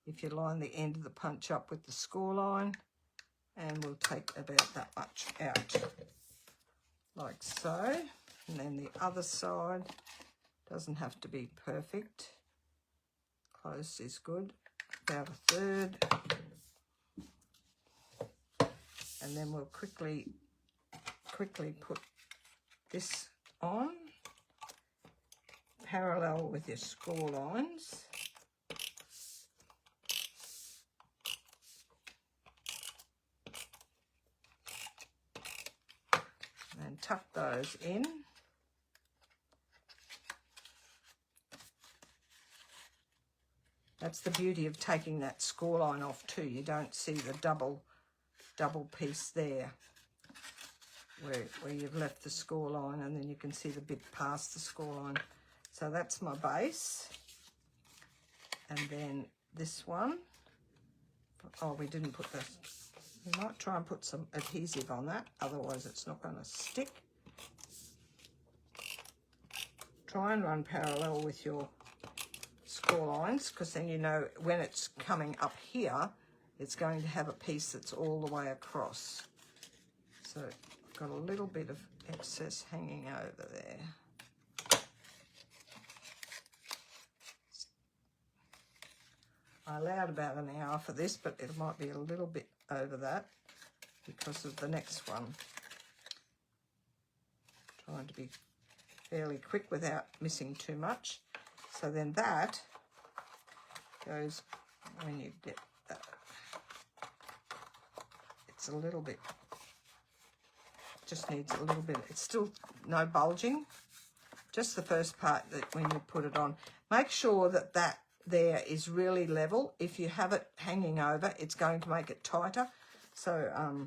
If you line the end of the punch up with the score line, and we'll take about that much out, like so. And then the other side doesn't have to be perfect. Close is good, about 1/3. And then we'll quickly put this on, parallel with your score lines. And tuck those in. That's the beauty of taking that score line off too. You don't see the double piece there where you've left the score line, and then you can see the bit past the score line. So that's my base. And then this one, oh, we didn't put this. We might try and put some adhesive on that, otherwise it's not going to stick. Try and run parallel with your score lines, because then you know when it's coming up here, it's going to have a piece that's all the way across. So I've got a little bit of excess hanging over there. I allowed about an hour for this, but it might be a little bit over that because of the next one. Trying to be fairly quick without missing too much. So then that goes when you get that. It's a little bit, just needs a little bit. It's still no bulging, just the first part that when you put it on. Make sure that that there is really level. If you have it hanging over, it's going to make it tighter. So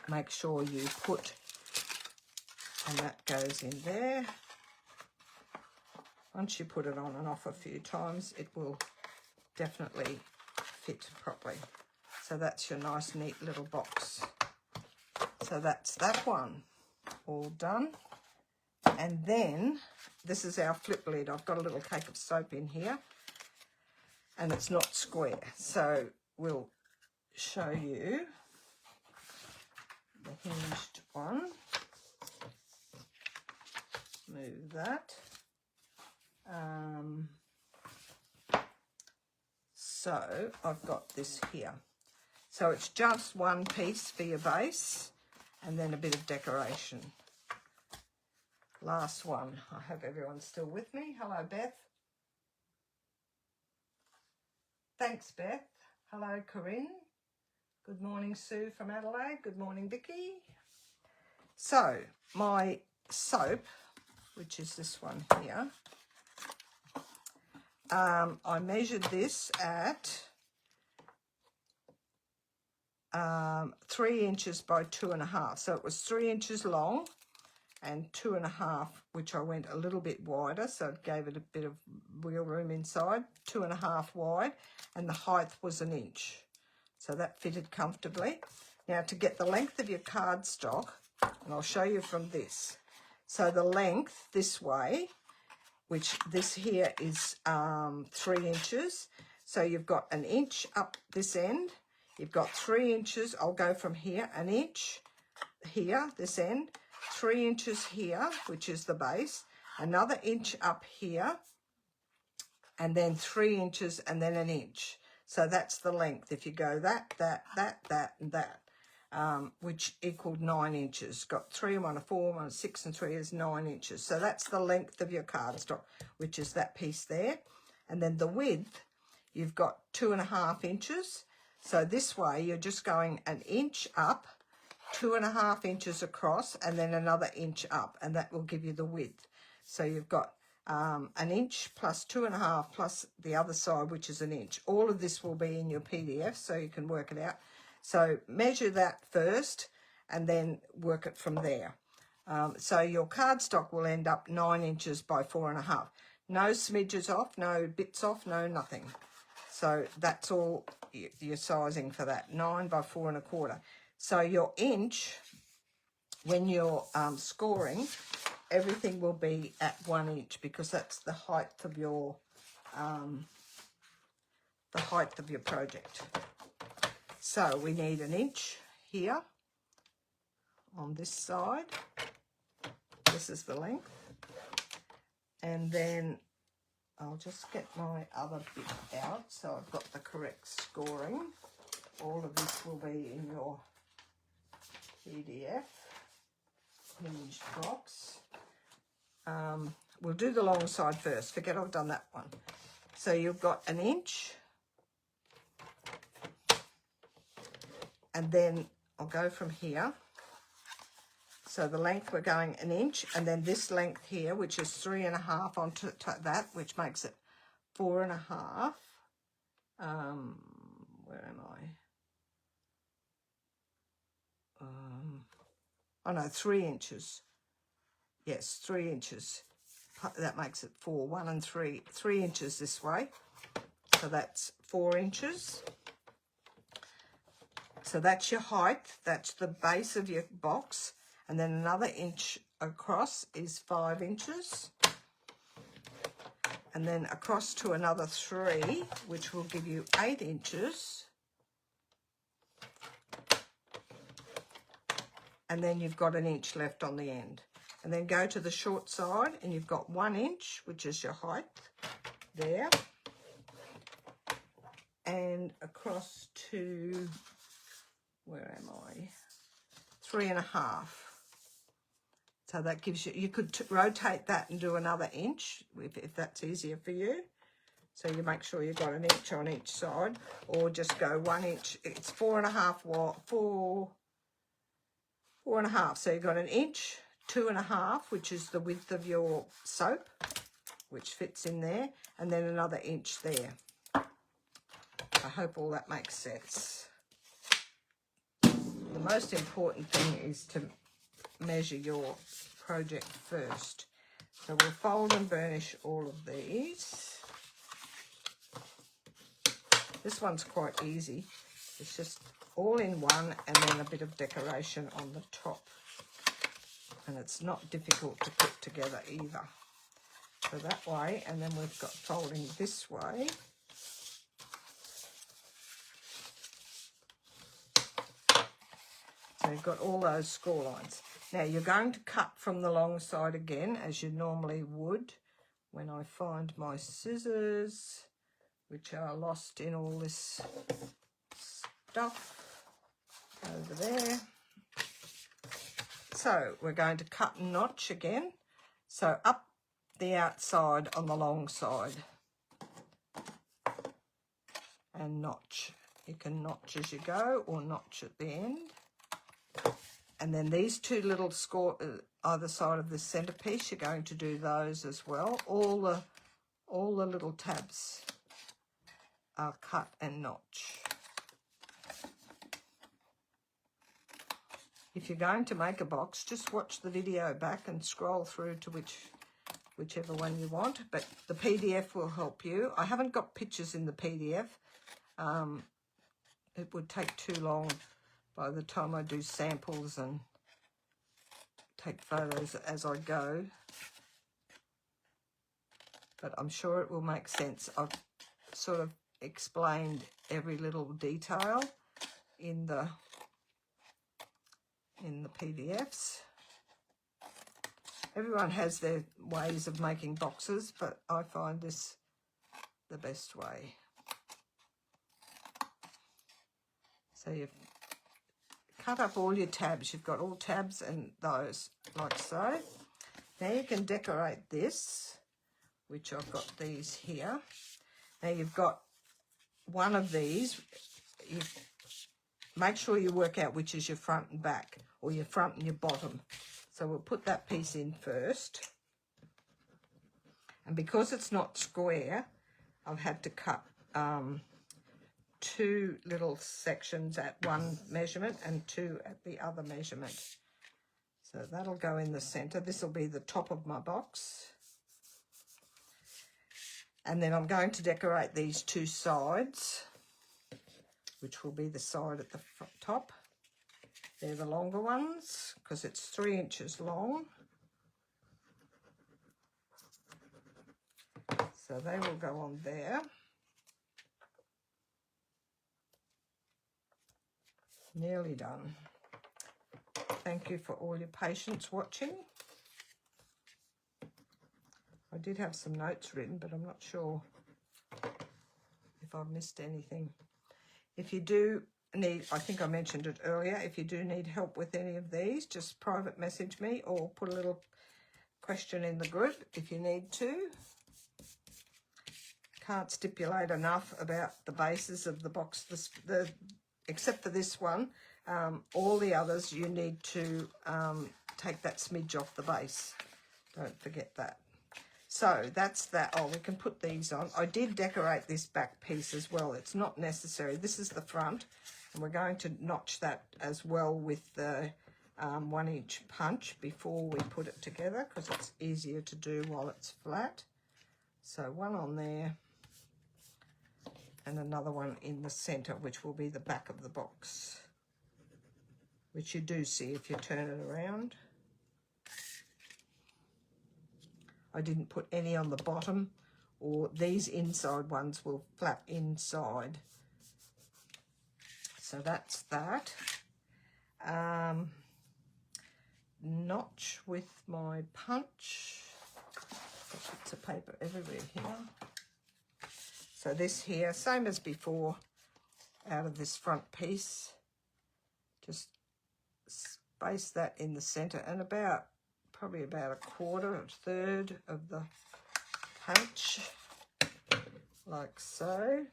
make sure you put, and that goes in there. Once you put it on and off a few times, it will definitely fit properly. So that's your nice, neat little box. So that's that one all done. And then this is our flip lid. I've got a little cake of soap in here, and it's not square. So we'll show you the hinged one. Move that. So I've got this here. So it's just one piece for your base, and then a bit of decoration. Last one. I hope everyone's still with me. Hello, Beth. Thanks, Beth. Hello, Corinne. Good morning, Sue from Adelaide. Good morning, Vicky. So my soap, which is this one here, I measured this at 3 inches by 2.5. So it was 3 inches long and 2.5, which I went a little bit wider, so it gave it a bit of wheel room inside. 2.5 wide, and the height was 1 inch. So that fitted comfortably. Now to get the length of your cardstock, and I'll show you from this. So the length this way, which this here is 3 inches. So you've got 1 inch up this end. You've got 3 inches. I'll go from here, 1 inch here, this end, 3 inches here, which is the base, another inch up here, and then 3 inches, and then 1 inch. So that's the length. If you go that, and that, which equaled 9 inches. Got 3, 1, a 4, 1, a 6, and 3 is 9 inches. So that's the length of your cardstock, which is that piece there. And then the width you've got 2.5 inches. So this way you're just going an inch up, 2.5 inches across, and then another inch up, and that will give you the width. So you've got an inch plus 2.5 plus the other side, which is an inch. All of this will be in your PDF, so you can work it out. So measure that first and then work it from there. So your cardstock will end up 9 inches by 4.5. No smidges off, no bits off, no nothing. So that's all your sizing for that, 9 by 4.25. So your inch, when you're scoring, everything will be at 1 inch because that's the height of your project. So we need an inch here on this side. This is the length. And then I'll just get my other bit out so I've got the correct scoring. All of this will be in your PDF, hinged box. We'll do the long side first. Forget I've done that one. So you've got an inch. And then I'll go from here. So the length, we're going an inch, and then this length here, which is 3.5 onto that, which makes it 4.5. Where am I? Oh no, 3 inches. Yes, 3 inches. That makes it 4. 1 and 3. 3 inches this way. So that's 4 inches. So that's your height. That's the base of your box. And then another inch across is 5 inches. And then across to another 3, which will give you 8 inches. And then you've got an inch left on the end. And then go to the short side and you've got 1 inch, which is your height there. And across to, where am I? 3.5. So that gives you, you could rotate that and do another inch if that's easier for you. So you make sure you've got an inch on each side, or just go 1 inch. It's 4.5 wide, 4.5. So you've got an inch, 2.5, which is the width of your soap, which fits in there, and then another inch there. I hope all that makes sense. The most important thing is to measure your project first. So we'll fold and burnish all of these. This one's quite easy. It's just all in one and then a bit of decoration on the top. And it's not difficult to put together either. So that way, and then we've got folding this way. So you've got all those score lines. Now you're going to cut from the long side again, as you normally would. When I find my scissors, which are lost in all this stuff over there. So we're going to cut and notch again. So up the outside on the long side and notch. You can notch as you go or notch at the end. And then these two little score either side of the centerpiece, you're going to do those as well. All the little tabs are cut and notch. If you're going to make a box, just watch the video back and scroll through to whichever one you want. But the PDF will help you. I haven't got pictures in the PDF. It would take too long by the time I do samples and take photos as I go. But I'm sure it will make sense. I've sort of explained every little detail in the PDFs. Everyone has their ways of making boxes, but I find this the best way. So you've cut up all your tabs. You've got all tabs and those, like so. Now you can decorate this, which I've got these here. Now you've got one of these, you make sure you work out which is your front and back, or your front and your bottom. So we'll put that piece in first. And because it's not square, I've had to cut 2 little sections at one measurement and 2 at the other measurement. So that'll go in the center. This will be the top of my box. And then I'm going to decorate these 2 sides, which will be the side at the top. They're the longer ones because it's 3 inches long. So they will go on there. Nearly done. Thank you for all your patience watching. I did have some notes written, but I'm not sure if I've missed anything. If you do need, I think I mentioned it earlier, if you do need help with any of these, just private message me or put a little question in the group if you need to. Can't stipulate enough about the bases of the box, except for this one. All the others you need to take that smidge off the base. Don't forget that. So that's that. Oh, we can put these on. I did decorate this back piece as well. It's not necessary. This is the front, and we're going to notch that as well with the 1-inch punch before we put it together, because it's easier to do while it's flat. So one on there and another one in the center, which will be the back of the box, which you do see if you turn it around. I didn't put any on the bottom, or these inside ones will flap inside. So that's that. Notch with my punch. Bits of paper everywhere here. So this here, same as before, out of this front piece, just space that in the center and probably about 1/4, 1/3 of the punch, like so.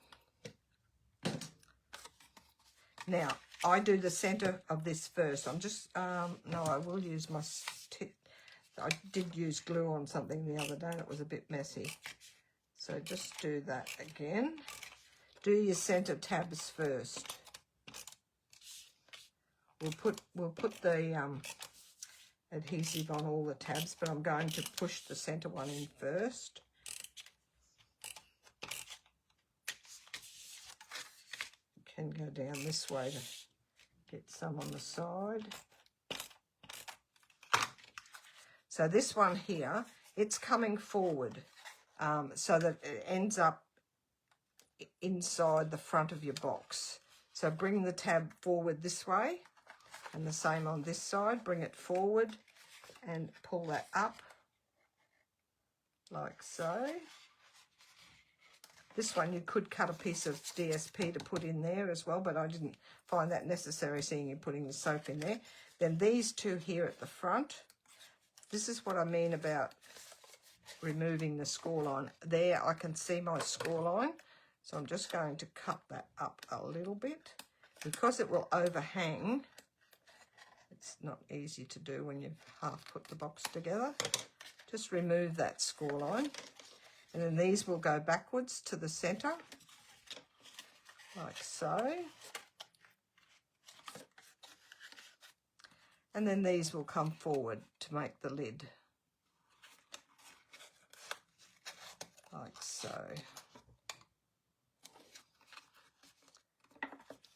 Now, I do the center of this first. I'm just, no, I will use my tip. I did use glue on something the other day and it was a bit messy. So just do that again. Do your center tabs first. We'll put the adhesive on all the tabs, but I'm going to push the center one in first. Can go down this way to get some on the side. So this one here, it's coming forward so that it ends up inside the front of your box. So bring the tab forward this way, and the same on this side. Bring it forward and pull that up like so. This one you could cut a piece of DSP to put in there as well, but I didn't find that necessary, seeing you putting the soap in there. Then these 2 here at the front. This is what I mean about removing the score line. There I can see my score line, so I'm just going to cut that up a little bit. Because it will overhang, it's not easy to do when you've half put the box together. Just remove that score line. And then these will go backwards to the center, like so. And then these will come forward to make the lid, like so.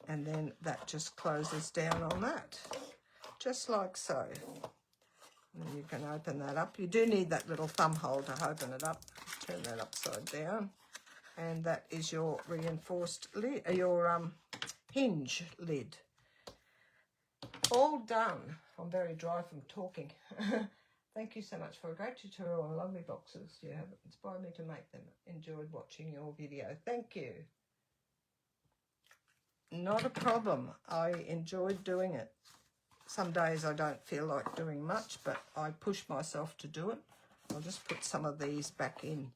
And then that just closes down on that, just like so. And you can open that up. You do need that little thumb hole to open it up. Turn that upside down. And that is your reinforced lid, your hinge lid. All done. I'm very dry from talking. Thank you so much for a great tutorial on lovely boxes. You have inspired me to make them. Enjoyed watching your video. Thank you. Not a problem. I enjoyed doing it. Some days I don't feel like doing much, but I push myself to do it. I'll just put some of these back in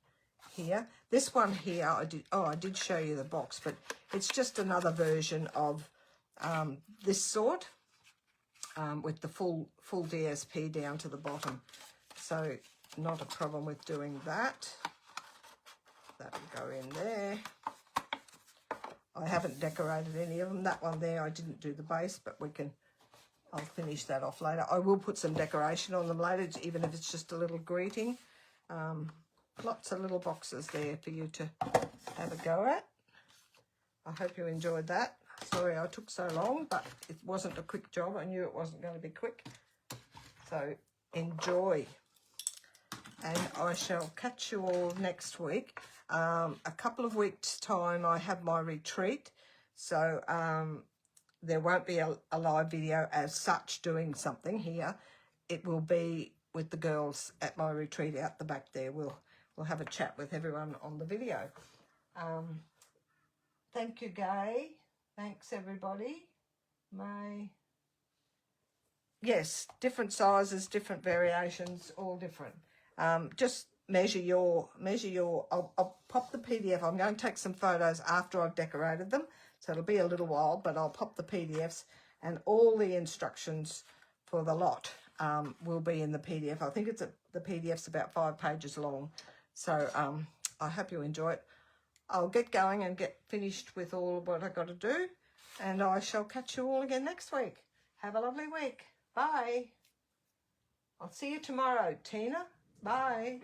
here. This one here, I did show you the box, but it's just another version of this sort with the full DSP down to the bottom. So not a problem with doing that. That'll go in there. I haven't decorated any of them. That one there, I didn't do the base, but I'll finish that off later. I will put some decoration on them later, even if it's just a little greeting. Lots of little boxes there for you to have a go at. I hope you enjoyed that. Sorry I took so long, but it wasn't a quick job. I knew it wasn't going to be quick. So enjoy. And I shall catch you all next week. A couple of weeks' time, I have my retreat. So there won't be a live video as such doing something here. It will be with the girls at my retreat out the back there. We'll have a chat with everyone on the video. Thank you, Gay. Thanks, everybody. Yes, different sizes, different variations, all different. Just measure your. I'll pop the PDF. I'm going to take some photos after I've decorated them, so it'll be a little while, but I'll pop the PDFs and all the instructions for the lot will be in the PDF. I think the PDF's about 5 pages long, so I hope you enjoy it. I'll get going and get finished with all of what I got to do, and I shall catch you all again next week. Have a lovely week. Bye. I'll see you tomorrow, Tina. Bye.